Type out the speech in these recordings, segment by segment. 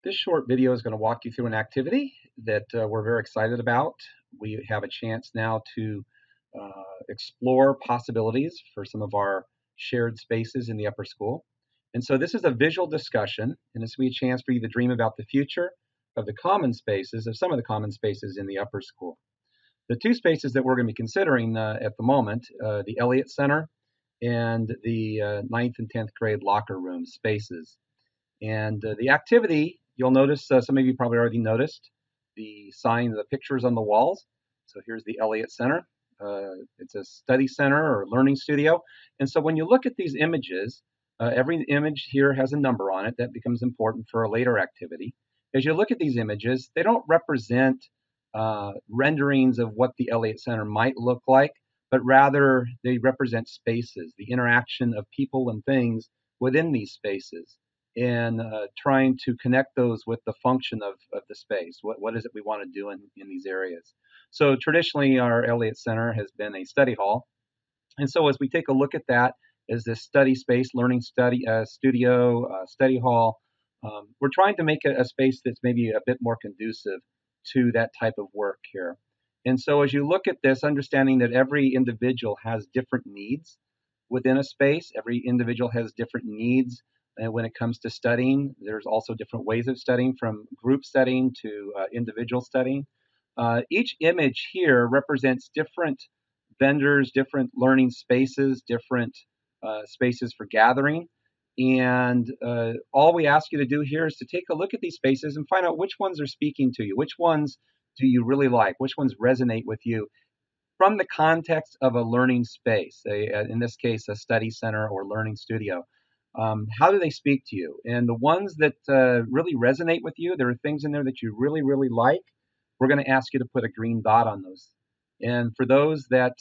This short video is going to walk you through an activity that we're very excited about. We have a chance now to explore possibilities for some of our shared spaces in the upper school. And so this is a visual discussion, and this will be a chance for you to dream about the future of the common spaces, of some of the common spaces in the upper school. The two spaces that we're going to be considering at the moment, the Elliott Center and the ninth and 10th grade locker room spaces. And the activity, you'll notice, some of you probably already noticed the sign, the pictures on the walls. So here's the Elliott Center. It's a study center or learning studio. And so when you look at these images, every image here has a number on it that becomes important for a later activity. As you look at these images, they don't represent renderings of what the Elliott Center might look like, but rather they represent spaces, the interaction of people and things within these spaces, and trying to connect those with the function of the space. What is it we want to do in these areas? So traditionally, our Elliott Center has been a study hall. And so as we take a look at that as this study space, learning study studio, study hall, we're trying to make a space that's maybe a bit more conducive to that type of work here. And so as you look at this, understanding that every individual has different needs within a space, every individual has different needs when it comes to studying. There's also different ways of studying, from group studying to individual studying. Each image here represents different vendors, different learning spaces, different spaces for gathering. And all we ask you to do here is to take a look at these spaces and find out which ones are speaking to you, which ones do you really like, which ones resonate with you from the context of a learning space, in this case, a study center or learning studio. How do they speak to you? And the ones that really resonate with you, there are things in there that you really, really like. We're going to ask you to put a green dot on those. And for those that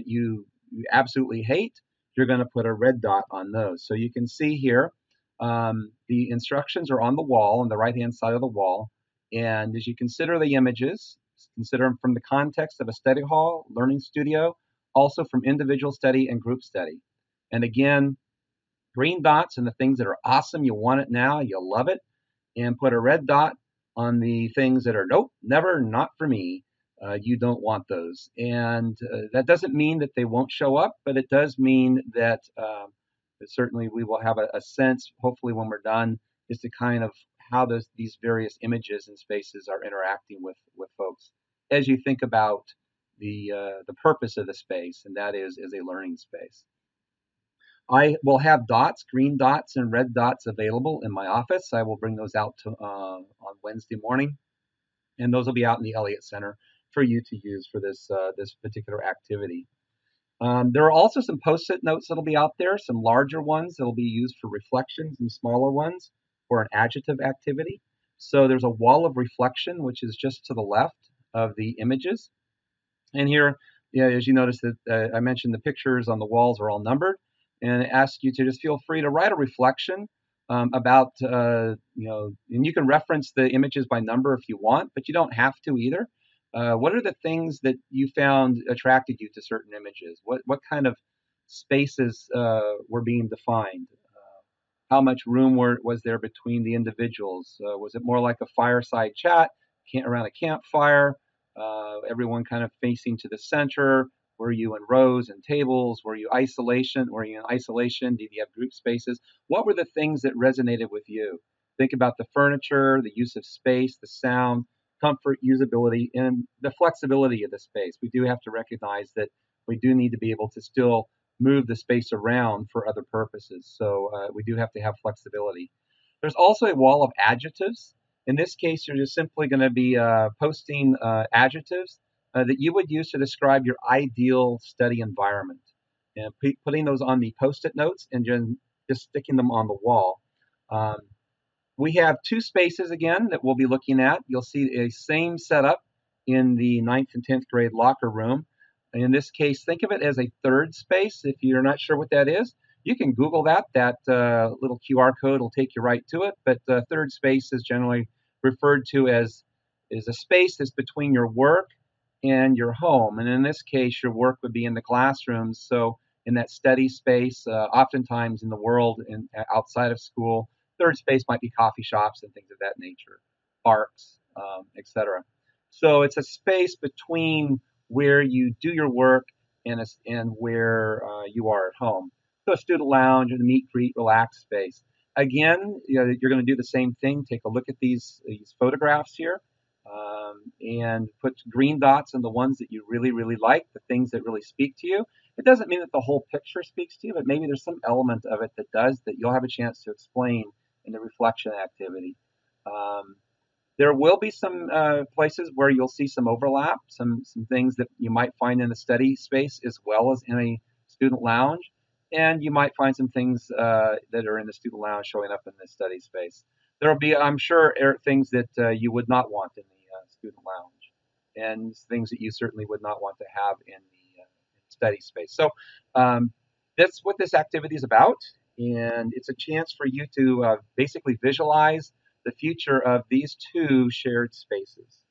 you absolutely hate, you're going to put a red dot on those. So you can see here, the instructions are on the wall, on the right-hand side of the wall. And as you consider the images, consider them from the context of a study hall, learning studio, also from individual study and group study. And again, green dots and the things that are awesome, you want it now, you love it, and put a red dot on the things that are nope, never, not for me. You don't want those. And that doesn't mean that they won't show up, but it does mean that certainly we will have a sense, hopefully when we're done, is to kind of how these various images and spaces are interacting with folks as you think about the purpose of the space, and that is as a learning space. I will have dots, green dots and red dots available in my office. I will bring those out on Wednesday morning, and those will be out in the Elliott Center for you to use for this particular activity. There are also some post-it notes that'll be out there, some larger ones that'll be used for reflections and smaller ones for an adjective activity. So there's a wall of reflection, which is just to the left of the images. And here, yeah, as you notice that I mentioned the pictures on the walls are all numbered, and I ask you to just feel free to write a reflection about, and you can reference the images by number if you want, but you don't have to either. What are the things that you found attracted you to certain images? What kind of spaces were being defined? How much room was there between the individuals? Was it more like a fireside chat around a campfire? Everyone kind of facing to the center? Were you in rows and tables? Were you isolation? Were you in isolation? Did you have group spaces? What were the things that resonated with you? Think about the furniture, the use of space, the sound, comfort, usability, and the flexibility of the space. We do have to recognize that we do need to be able to still move the space around for other purposes. So we do have to have flexibility. There's also a wall of adjectives. In this case, you're just simply going to be posting adjectives that you would use to describe your ideal study environment, and putting those on the post-it notes and just sticking them on the wall. We have two spaces again that we'll be looking at. You'll see a same setup in the ninth and 10th grade locker room. In this case, think of it as a third space. If you're not sure what that is, you can Google that. That little QR code will take you right to it. But the third space is generally referred to as is a space that's between your work and your home. And in this case, your work would be in the classrooms. So in that study space, oftentimes in the world outside of school, third space might be coffee shops and things of that nature, parks, etc. So it's a space between where you do your work and where you are at home. So a student lounge and a meet, greet, relax space. Again, you're going to do the same thing. Take a look at these photographs here, and put green dots on the ones that you really, really like, the things that really speak to you. It doesn't mean that the whole picture speaks to you, but maybe there's some element of it that does, that you'll have a chance to explain in the reflection activity. Um, there will be some places where you'll see some overlap, some things that you might find in a study space as well as in a student lounge, and you might find some things that are in the student lounge showing up in the study space. There will be, I'm sure, things that you would not want in the student lounge, and things that you certainly would not want to have in the study space. So that's what this activity is about, and it's a chance for you to basically visualize the future of these two shared spaces.